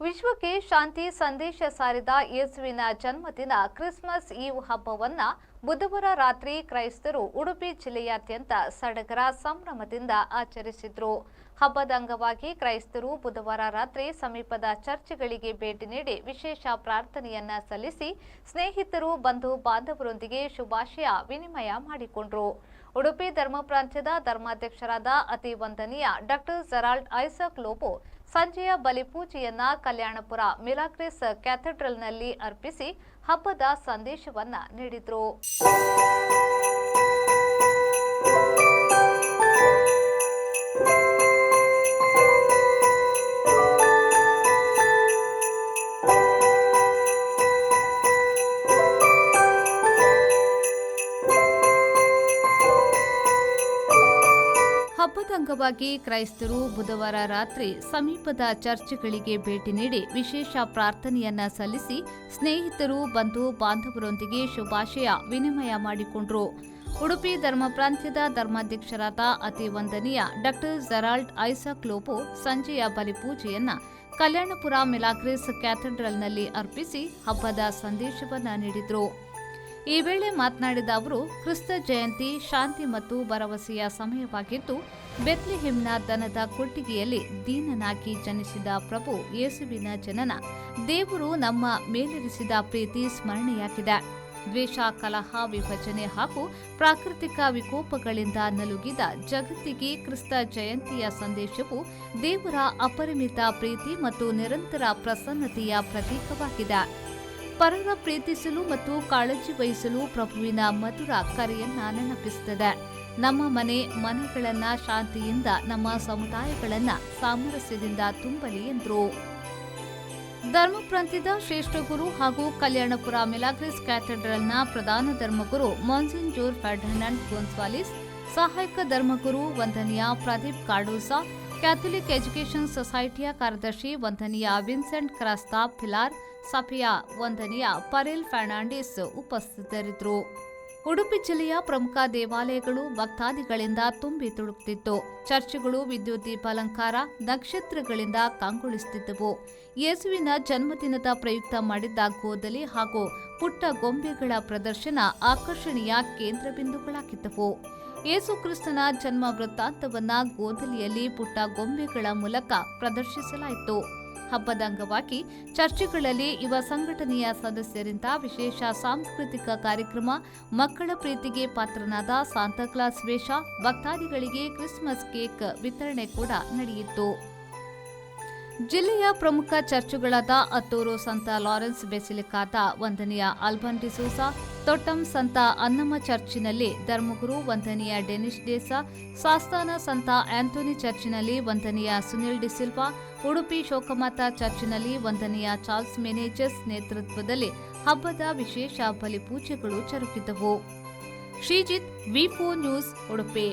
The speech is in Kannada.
ವಿಶ್ವಕ್ಕೆ ಶಾಂತಿ ಸಂದೇಶ ಸಾರಿದ ಯೇಸುವಿನ ಜನ್ಮದಿನ ಕ್ರಿಸ್ಮಸ್ ಈವ್ ಹಬ್ಬವನ್ನ ಬುಧವಾರ ರಾತ್ರಿ ಕ್ರೈಸ್ತರು ಉಡುಪಿ ಜಿಲ್ಲೆಯಾದ್ಯಂತ ಸಡಗರ ಸಂಭ್ರಮದಿಂದ ಆಚರಿಸಿದ್ರು. ಹಬ್ಬದ ಅಂಗವಾಗಿ ಕ್ರೈಸ್ತರು ಬುಧವಾರ ರಾತ್ರಿ ಸಮೀಪದ ಚರ್ಚ್ಗಳಿಗೆ ಭೇಟಿ ನೀಡಿ ವಿಶೇಷ ಪ್ರಾರ್ಥನೆಯನ್ನ ಸಲ್ಲಿಸಿ ಸ್ನೇಹಿತರು ಬಂಧು ಬಾಂಧವರೊಂದಿಗೆ ಶುಭಾಶಯ ವಿನಿಮಯ ಮಾಡಿಕೊಂಡರು. ಉಡುಪಿ ಧರ್ಮ ಪ್ರಾಂತ್ಯದ ಧರ್ಮಾಧ್ಯಕ್ಷರಾದ ಅತಿ ವಂದನೀಯ ಡಾಕ್ಟರ್ ಜೆರಾಲ್ಡ್ ಐಸಕ್ ಲೋಬೋ ಸಂಜೆಯ ಬಲಿಪೂಜೆಯನ್ನ ಕಲ್ಯಾಣಪುರ ಮಿರಾಕ್ಲಿಸ್ ಕ್ಯಾಥೆಡ್ರಲ್ನಲ್ಲಿ ಅರ್ಪಿಸಿ ಹಬ್ಬದ ಸಂದೇಶವನ್ನ ನೀಡಿದರು. ಹಬ್ಬದ ಅಂಗವಾಗಿ ಕ್ರೈಸ್ತರು ಬುಧವಾರ ರಾತ್ರಿ ಸಮೀಪದ ಚರ್ಚ್ಗಳಿಗೆ ಭೇಟಿ ನೀಡಿ ವಿಶೇಷ ಪ್ರಾರ್ಥನೆಯನ್ನ ಸಲ್ಲಿಸಿ ಸ್ನೇಹಿತರು ಬಂಧು ಬಾಂಧವರೊಂದಿಗೆ ಶುಭಾಶಯ ವಿನಿಮಯ ಮಾಡಿಕೊಂಡರು. ಉಡುಪಿ ಧರ್ಮ ಪ್ರಾಂತ್ಯದ ಧರ್ಮಾಧ್ಯಕ್ಷರಾದ ಅತಿ ವಂದನೀಯ ಡಾಕ್ಟರ್ ಜೆರಾಲ್ಡ್ ಐಸಕ್ ಲೋಬೋ ಸಂಜೆಯ ಬಲಿಪೂಜೆಯನ್ನ ಕಲ್ಯಾಣಪುರ ಮಿರಾಕ್ಲಿಸ್ ಕ್ಯಾಥೆಡ್ರಲ್ನಲ್ಲಿ ಅರ್ಪಿಸಿ ಹಬ್ಬದ ಸಂದೇಶವನ್ನ ನೀಡಿದರು. ಈ ವೇಳೆ ಮಾತನಾಡಿದ ಅವರು, ಕ್ರಿಸ್ತ ಜಯಂತಿ ಶಾಂತಿ ಮತ್ತು ಭರವಸೆಯ ಸಮಯವಾಗಿದ್ದು, ಬೆತ್ಲೆಹೆಮ್ನ ದನದ ಕೊಟ್ಟಿಗೆಯಲ್ಲಿ ದೀನನಾಗಿ ಜನಿಸಿದ ಪ್ರಭು ಯೇಸುವಿನ ಜನನ ದೇವರು ನಮ್ಮ ಮೇಲಿರಿಸಿದ ಪ್ರೀತಿ ಸ್ಮರಣೆಯಾಗಿದೆ. ದ್ವೇಷ, ಕಲಹ, ವಿಭಜನೆ ಹಾಗೂ ಪ್ರಾಕೃತಿಕ ವಿಕೋಪಗಳಿಂದ ನಲುಗಿದ ಜಗತ್ತಿಗೆ ಕ್ರಿಸ್ತ ಜಯಂತಿಯ ಸಂದೇಶವು ದೇವರ ಅಪರಿಮಿತ ಪ್ರೀತಿ ಮತ್ತು ನಿರಂತರ ಪ್ರಸನ್ನತೆಯ ಪ್ರತೀಕವಾಗಿದೆ. ಪರರ ಪ್ರೀತಿಸಲು ಮತ್ತು ಕಾಳಜಿ ವಹಿಸಲು ಪ್ರಭುವಿನ ಮಧುರ ಕರೆಯನ್ನ ನೆನಪಿಸುತ್ತದೆ. ನಮ್ಮ ಮನೆಗಳನ್ನ ಶಾಂತಿಯಿಂದ, ನಮ್ಮ ಸಮುದಾಯಗಳನ್ನ ಸಾಮರಸ್ಯದಿಂದ ತುಂಬಲಿ ಎಂದರು. ಧರ್ಮ ಪ್ರಾಂತ್ಯದ ಶ್ರೇಷ್ಠ ಗುರು ಹಾಗೂ ಕಲ್ಯಾಣಪುರ ಮಿರಾಕ್ಲಿಸ್ ಕ್ಯಾಥೆಡ್ರಲ್ನ ಪ್ರಧಾನ ಧರ್ಮಗುರು ಮೊನ್ಸಿಂಜೋರ್ ಫೆರ್ಡಿನಾಂಡ್ ಗೊನ್ಸಾಲಿಸ್, ಸಹಾಯಕ ಧರ್ಮಗುರು ವಂದನೀಯ ಪ್ರದೀಪ್ ಕಾರ್ಡೋಸಾ, ಕ್ಯಾಥೋಲಿಕ್ ಎಜುಕೇಷನ್ ಸೊಸೈಟಿಯ ಕಾರ್ಯದರ್ಶಿ ವಂದನೀಯ ವಿನ್ಸೆಂಟ್ ಕ್ರಾಸ್ತಾ ಪಿಲಾರ್, ಸಭೆಯ ವಂದನೀಯ ಪರೇಲ್ ಫರ್ನಾಂಡಿಸ್ ಉಪಸ್ಥಿತರಿದ್ದರು. ಉಡುಪಿ ಜಿಲ್ಲೆಯ ಪ್ರಮುಖ ದೇವಾಲಯಗಳು ಭಕ್ತಾದಿಗಳಿಂದ ತುಂಬಿ ತುಳುಕುತ್ತಿತ್ತು. ಚರ್ಚ್ಗಳು ವಿದ್ಯುತ್ ದೀಪಾಲಂಕಾರ, ನಕ್ಷತ್ರಗಳಿಂದ ಕಂಗೊಳಿಸುತ್ತಿದ್ದವು. ಯೇಸುವಿನ ಜನ್ಮದಿನದ ಪ್ರಯುಕ್ತ ಮಾಡಿದ್ದ ಗೋದಲಿ ಹಾಗೂ ಪುಟ್ಟ ಗೊಂಬೆಗಳ ಪ್ರದರ್ಶನ ಆಕರ್ಷಣೆಯ ಕೇಂದ್ರ ಬಿಂದುಗಳಾಗಿದ್ದವು. ಯೇಸು ಕ್ರಿಸ್ತನ ಜನ್ಮ ವೃತ್ತಾಂತವನ್ನ ಗೋದಲಿಯಲ್ಲಿ ಪುಟ್ಟ ಗೊಂಬೆಗಳ ಮೂಲಕ ಪ್ರದರ್ಶಿಸಲಾಯಿತು. ಹಬ್ಬದ ಅಂಗವಾಗಿ ಚರ್ಚ್ಗಳಲ್ಲಿ ಯುವ ಸಂಘಟನೆಯ ಸದಸ್ಯರಿಂದ ವಿಶೇಷ ಸಾಂಸ್ಕೃತಿಕ ಕಾರ್ಯಕ್ರಮ, ಮಕ್ಕಳ ಪ್ರೀತಿಗೆ ಪಾತ್ರನಾದ ಸಾಂತಾಕ್ಲಾಸ್ ವೇಷ, ಭಕ್ತಾದಿಗಳಿಗೆ ಕ್ರಿಸ್ಮಸ್ ಕೇಕ್ ವಿತರಣೆ ಕೂಡ ನಡೆಯಿತು. ಜಿಲ್ಲೆಯ ಪ್ರಮುಖ ಚರ್ಚುಗಳಾದ ಅತ್ತೂರು ಸಂತ ಲಾರೆನ್ಸ್ ಬೆಸಿಲಿಕಾದ ವಂದನೀಯ ಆಲ್ಬನ್ ಡಿಸೋಸಾ, ತೊಟ್ಟಂ ಸಂತ ಅನ್ನಮ್ಮ ಚರ್ಚಿನಲ್ಲಿ ಧರ್ಮಗುರು ವಂದನೀಯ ಡೆನಿಸ್ ಡೇಸಾ, ಸಾಸ್ತಾನ ಸಂತ ಆಂಥೋನಿ ಚರ್ಚಿನಲ್ಲಿ ವಂದನೀಯ ಸುನಿಲ್ ಡಿಸಿಲ್ವಾ, ಉಡುಪಿ ಶೋಕಮಾತಾ ಚರ್ಚಿನಲ್ಲಿ ವಂದನೀಯ ಚಾರ್ಲ್ಸ್ ಮೆನೇಜಸ್ ನೇತೃತ್ವದಲ್ಲಿ ಹಬ್ಬದ ವಿಶೇಷ ಬಲಿಪೂಜೆಗಳು ಜರುಗಿದವು. ಶ್ರೀಜಿತ್, ವಿ4 ನ್ಯೂಸ್, ಉಡುಪಿ.